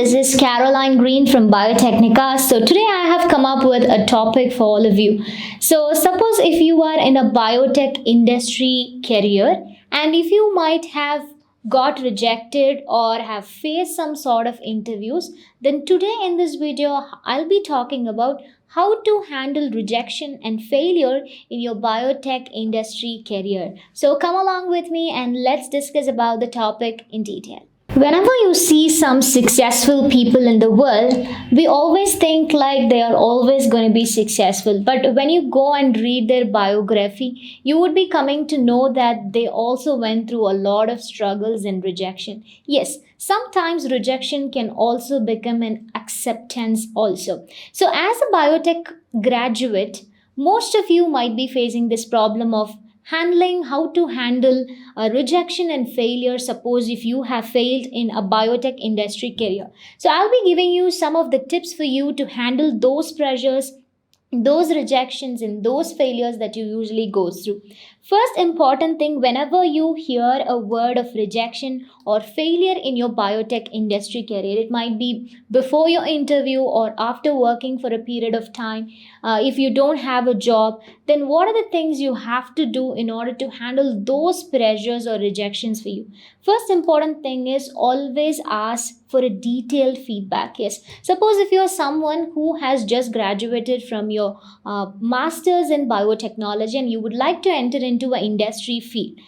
this is Caroline Green from Biotechnica. So today I have come up with a topic for all of you. So suppose if you are in a biotech industry career and if you might have got rejected or have faced some sort of interviews, then today in this video I'll be talking about how to handle rejection and failure in your biotech industry career. So come along with me and let's discuss about the topic in detail. Whenever you see some successful people in the world, we always think like they are always going to be successful. But when you go and read their biography, you would be coming to know that they also went through a lot of struggles and rejection. Yes, sometimes rejection can also become an acceptance also. So as a biotech graduate, most of you might be facing this problem of handling how to handle rejection and failure. Suppose if you have failed in a biotech industry career, so I'll be giving you some of the tips for you to handle those pressures, those rejections and those failures that you usually go through. First important thing, whenever you hear a word of rejection or failure in your biotech industry career, it might be before your interview or after working for a period of time. If you don't have a job, then what are the things you have to do in order to handle those pressures or rejections for you? First important thing is always ask for a detailed feedback. Yes, suppose if you are someone who has just graduated from your masters in biotechnology and you would like to enter into an industry field,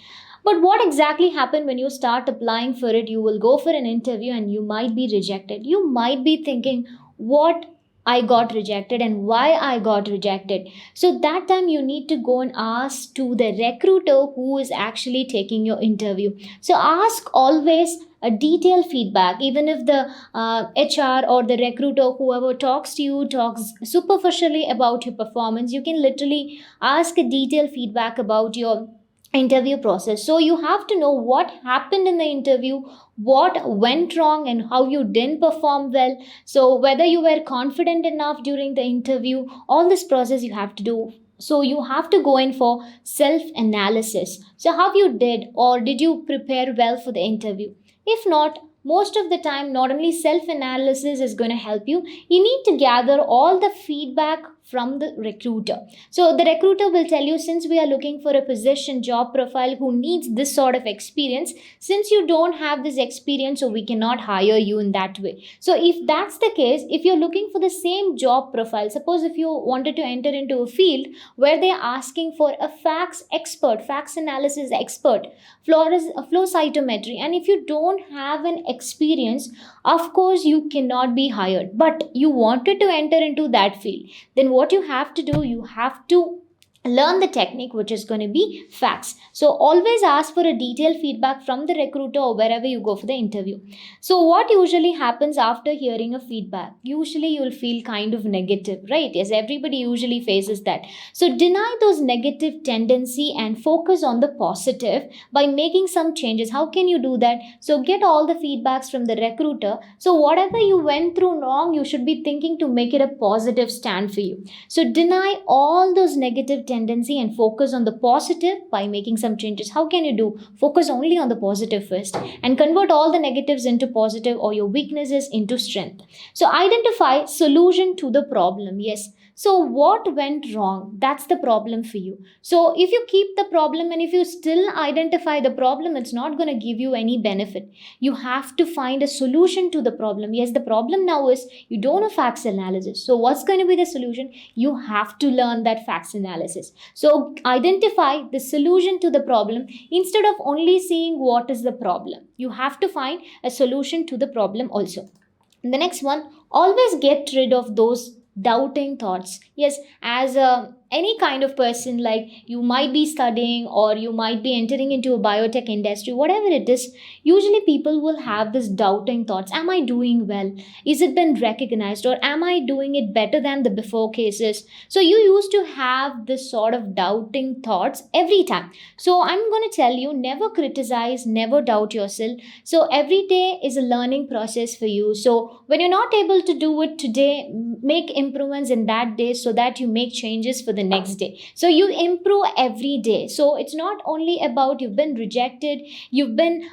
but what exactly happened when you start applying for it? You will go for an interview and you might be rejected. You might be thinking, what I got rejected and why I got rejected. So that time you need to go and ask to the recruiter who is actually taking your interview. So ask always a detailed feedback. Even if the HR or the recruiter, whoever talks to you, talks superficially about your performance, you can literally ask a detailed feedback about your interview process. So you have to know what happened in the interview, what went wrong and how you didn't perform well. So whether you were confident enough during the interview, all this process you have to do. So you have to go in for self analysis. So how you did, or did you prepare well for the interview? If not, most of the time, not only self analysis is going to help you, you need to gather all the feedback from the recruiter. So the recruiter will tell you, since we are looking for a position job profile who needs this sort of experience, since you don't have this experience, so we cannot hire you in that way. So if that's the case, if you're looking for the same job profile, suppose if you wanted to enter into a field where they're asking for a fax expert, fax analysis expert, flow cytometry, and if you don't have an experience, of course you cannot be hired, but you wanted to enter into that field, then what you have to do, you have to learn the technique which is going to be fax. So always ask for a detailed feedback from the recruiter or wherever you go for the interview. So what usually happens after hearing a feedback? Usually you'll feel kind of negative, right? Yes, everybody usually faces that. So deny those negative tendency and focus on the positive by making some changes. How can you do that? So get all the feedbacks from the recruiter. So whatever you went through wrong, you should be thinking to make it a positive stand for you. So deny all those negative tendency and focus on the positive by making some changes. How can you do? Focus only on the positive first and convert all the negatives into positive or your weaknesses into strength. So identify solution to the problem. Yes. So what went wrong? That's the problem for you. So if you keep the problem and if you still identify the problem, it's not going to give you any benefit. You have to find a solution to the problem. Yes, the problem now is you don't know fax analysis. So what's going to be the solution? You have to learn that fax analysis. So identify the solution to the problem instead of only seeing what is the problem. You have to find a solution to the problem also. And the next one, always get rid of those doubting thoughts. Yes, as any kind of person, like you might be studying or you might be entering into a biotech industry, whatever it is, usually people will have this doubting thoughts. Am I doing well? Is it been recognized, or am I doing it better than the before cases? So you used to have this sort of doubting thoughts every time. So I'm going to tell you, never criticize, never doubt yourself. So every day is a learning process for you. So when you're not able to do it today, make improvements in that day so that you make changes for the next day. So you improve every day. So it's not only about you've been rejected, you've been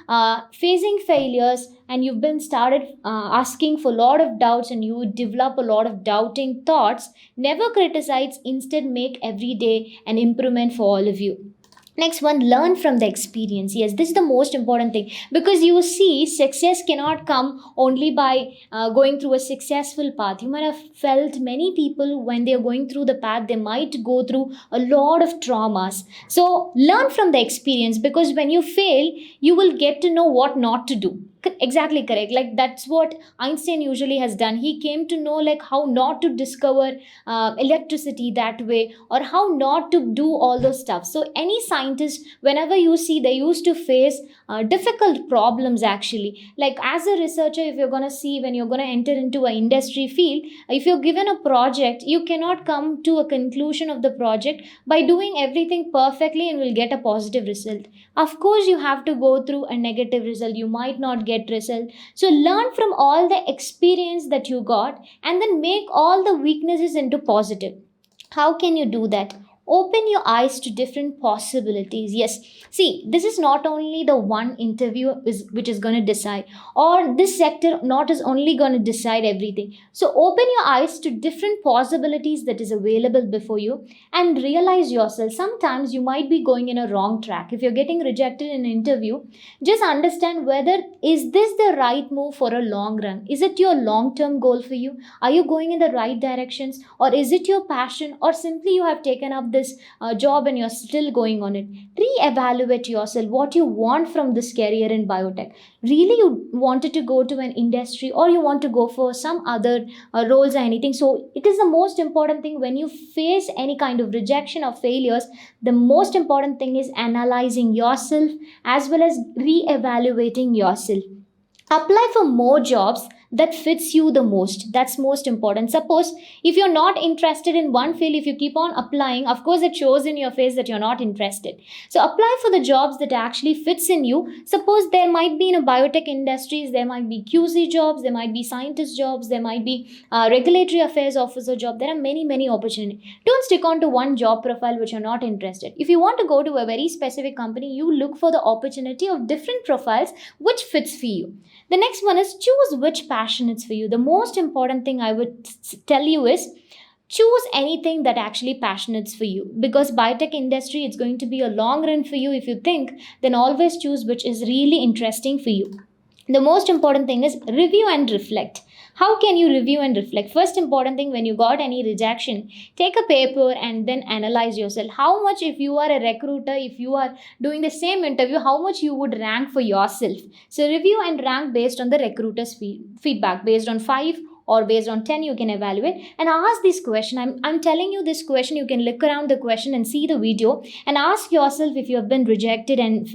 facing failures, and you've been started asking for a lot of doubts, and you develop a lot of doubting thoughts, never criticize, instead make every day an improvement for all of you. Next one, learn from the experience. Yes, this is the most important thing, because you see, success cannot come only by going through a successful path. You might have felt many people when they are going through the path, they might go through a lot of traumas. So learn from the experience, because when you fail, you will get to know what not to do. Exactly correct. Like that's what Einstein usually has done. He came to know like how not to discover electricity that way, or how not to do all those stuff. So any scientist, whenever you see, they used to face difficult problems actually. Like as a researcher, if you're going to see, when you're going to enter into an industry field, if you're given a project, you cannot come to a conclusion of the project by doing everything perfectly and will get a positive result. Of course you have to go through a negative result, you might not get result. So learn from all the experience that you got, and then make all the weaknesses into positive. How can you do that? Open your eyes to different possibilities. Yes, see, this is not only the one interview which is going to decide, or this sector not is only going to decide everything. So open your eyes to different possibilities that is available before you, and realize yourself. Sometimes you might be going in a wrong track. If you're getting rejected in an interview, just understand whether is this the right move for a long run. Is it your long term goal for you? Are you going in the right directions, or is it your passion, or simply you have taken up this job and you're still going on it? Re-evaluate yourself, what you want from this career in biotech. Really you wanted to go to an industry, or you want to go for some other roles or anything. So it is the most important thing when you face any kind of rejection or failures. The most important thing is analyzing yourself, as well as re-evaluating yourself. Apply for more jobs that fits you the most. That's most important. Suppose if you're not interested in one field, if you keep on applying, of course it shows in your face that you're not interested. So apply for the jobs that actually fits in you. Suppose there might be in a biotech industries, there might be QC jobs, there might be scientist jobs, there might be regulatory affairs officer job. There are many opportunities. Don't stick on to one job profile which you're not interested. If you want to go to a very specific company, you look for the opportunity of different profiles which fits for you. The next one is choose which passion it's for you. The most important thing I would tell you is choose anything that actually passionates for you, because biotech industry, it's going to be a long run for you. If you think, then always choose which is really interesting for you. The most important thing is review and reflect. How can you review and reflect? First important thing, when you got any rejection, take a paper and then analyze yourself. How much, if you are a recruiter, if you are doing the same interview, how much you would rank for yourself? So review and rank based on the recruiter's feedback. Based on 5 or based on 10, you can evaluate and ask this question. I'm telling you this question. You can look around the question and see the video and ask yourself, if you have been rejected and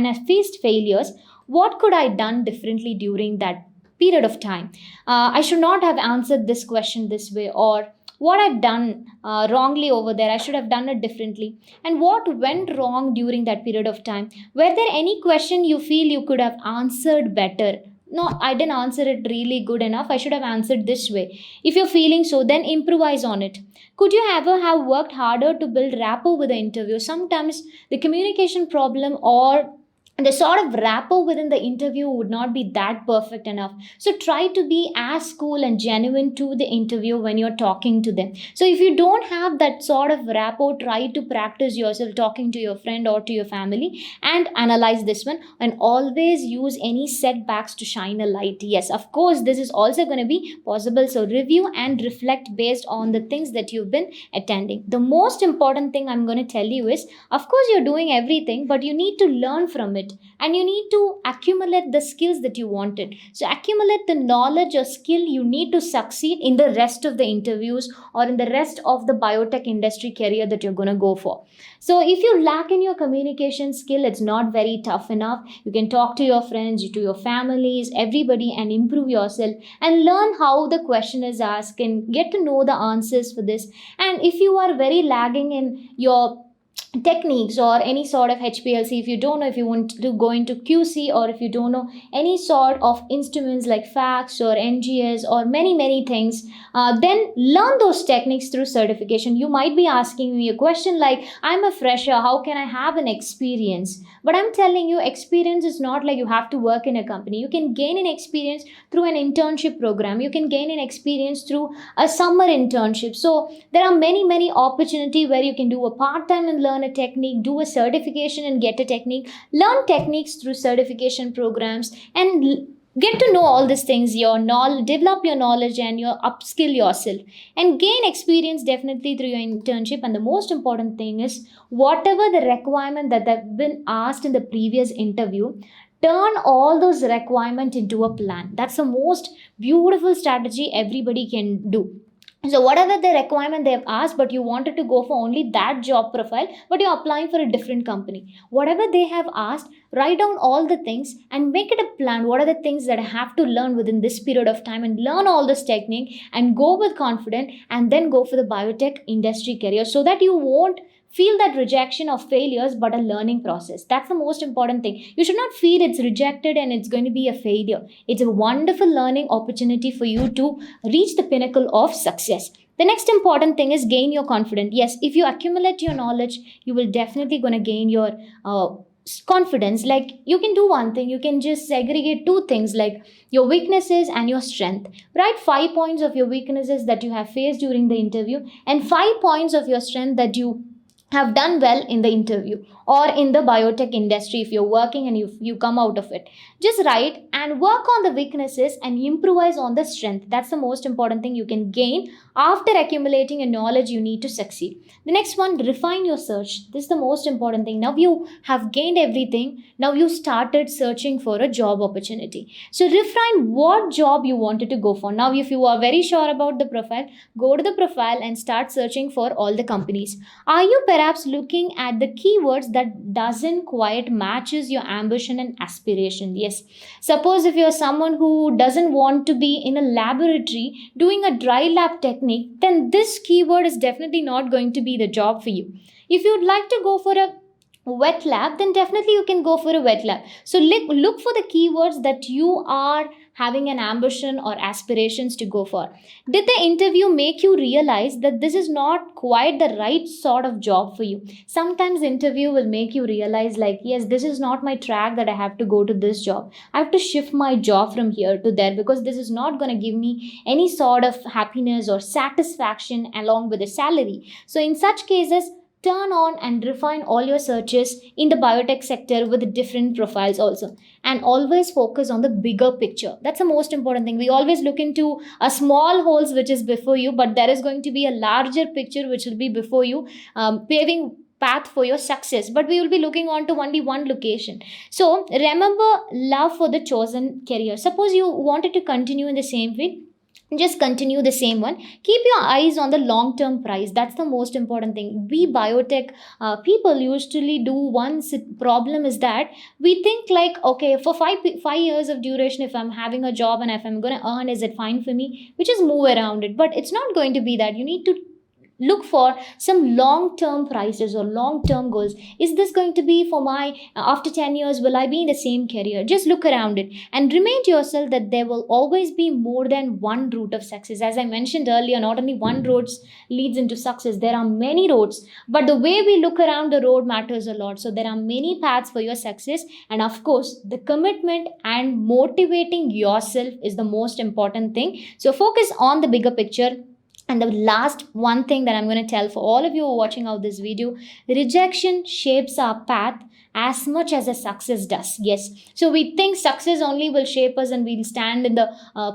have faced failures, what could I done differently during that period of time? I should not have answered this question this way, or what I've done wrongly over there, I should have done it differently. And what went wrong during that period of time? Were there any question you feel you could have answered better? No, I didn't answer it really good enough. I should have answered this way. If you're feeling so, then improvise on it. Could you ever have worked harder to build rapport with the interviewer? Sometimes the communication problem or the sort of rapport within the interview would not be that perfect enough. So try to be as cool and genuine to the interview when you're talking to them. So if you don't have that sort of rapport, try to practice yourself talking to your friend or to your family and analyze this one, and always use any setbacks to shine a light. Yes, of course, this is also going to be possible. So review and reflect based on the things that you've been attending. The most important thing I'm going to tell you is, of course, you're doing everything, but you need to learn from it. And you need to accumulate the skills that you wanted. So accumulate the knowledge or skill you need to succeed in the rest of the interviews or in the rest of the biotech industry career that you're going to go for. So if you lack in your communication skill, it's not very tough enough. You can talk to your friends, to your families, everybody, and improve yourself and learn how the question is asked and get to know the answers for this. And if you are very lagging in your techniques or any sort of HPLC, if you don't know, if you want to go into QC, or if you don't know any sort of instruments like fax or NGS or many things, then learn those techniques through certification. You might be asking me a question like, I'm a fresher, how can I have an experience? But I'm telling you, experience is not like you have to work in a company. You can gain an experience through an internship program, you can gain an experience through a summer internship. So there are many opportunity where you can do a part time and learn a technique, do a certification and get a technique, learn techniques through certification programs, and get to know all these things, your knowledge, develop your knowledge and your upskill yourself, and gain experience definitely through your internship. And the most important thing is, whatever the requirement that have been asked in the previous interview, turn all those requirements into a plan. That's the most beautiful strategy everybody can do. So whatever the requirement they have asked, but you wanted to go for only that job profile, but you're applying for a different company, whatever they have asked, write down all the things and make it a plan. What are the things that I have to learn within this period of time, and learn all this technique and go with confidence, and then go for the biotech industry career, so that you won't feel that rejection of failures but a learning process. That's the most important thing. You should not feel it's rejected and it's going to be a failure. It's a wonderful learning opportunity for you to reach the pinnacle of success. The next important thing is gain your confidence. Yes, if you accumulate your knowledge, you will definitely going to gain your confidence. Like, you can do one thing, you can just segregate two things, like your weaknesses and your strength. Write 5 points of your weaknesses that you have faced during the interview, and 5 points of your strength that you have done well in the interview, or in the biotech industry if you're working and you come out of it. Just write and work on the weaknesses and improvise on the strength. That's the most important thing you can gain after accumulating a knowledge you need to succeed. The next one, refine your search. This is the most important thing. Now you have gained everything, now you started searching for a job opportunity. So refine what job you wanted to go for. Now if you are very sure about the profile, go to the profile and start searching for all the companies. Are you perhaps looking at the keywords that doesn't quite matches your ambition and aspiration? Yes. Suppose if you're someone who doesn't want to be in a laboratory doing a dry lab technique, then this keyword is definitely not going to be the job for you. If you'd like to go for a wet lab, then definitely you can go for a wet lab. So look for the keywords that you are having an ambition or aspirations to go for. Did the interview make you realize that this is not quite the right sort of job for you? Sometimes interview will make you realize, like, yes, this is not my track, that I have to go to this job, I have to shift my job from here to there, because this is not going to give me any sort of happiness or satisfaction along with the salary. So in such cases, turn on and refine all your searches in the biotech sector with different profiles also, and always focus on the bigger picture. That's the most important thing. We always look into a small holes which is before you, but there is going to be a larger picture which will be before you, paving path for your success, but we will be looking on to only one location. So remember, love for the chosen career. Suppose you wanted to continue in the same field, just continue the same one. Keep your eyes on the long term price. That's the most important thing. We biotech people usually do one problem is that we think like, okay, for 5 years of duration, if I'm having a job and if I'm going to earn, is it fine for me? We just move around it, but it's not going to be that. You need to look for some long term prices or long term goals. Is this going to be for my after 10 years, will I be in the same career? Just look around it and remind yourself that there will always be more than one route of success. As I mentioned earlier, not only one road leads into success, there are many roads, but the way we look around the road matters a lot. So there are many paths for your success, and of course the commitment and motivating yourself is the most important thing. So focus on the bigger picture. And the last one thing that I'm going to tell for all of you who are watching out this video, rejection shapes our path as much as a success does. Yes. So we think success only will shape us and we'll stand in the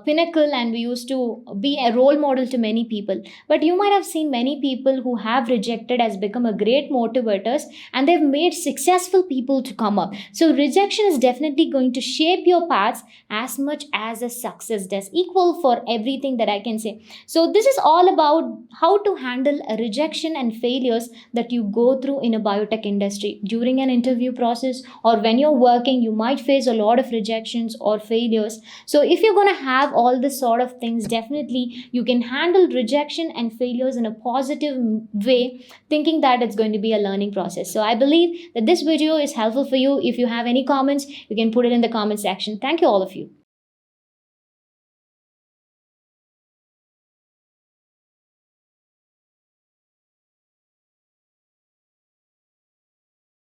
pinnacle, and we used to be a role model to many people. But you might have seen many people who have rejected has become a great motivators, and they've made successful people to come up. So rejection is definitely going to shape your paths as much as a success does. Equal for everything that I can say. So this is all about how to handle a rejection and failures that you go through in a biotech industry. During an interview, interview process, or when you're working, you might face a lot of rejections or failures. So if you're going to have all this sort of things, definitely you can handle rejection and failures in a positive way, thinking that it's going to be a learning process. So I believe that this video is helpful for you. If you have any comments, you can put it in the comment section. Thank you, all of you.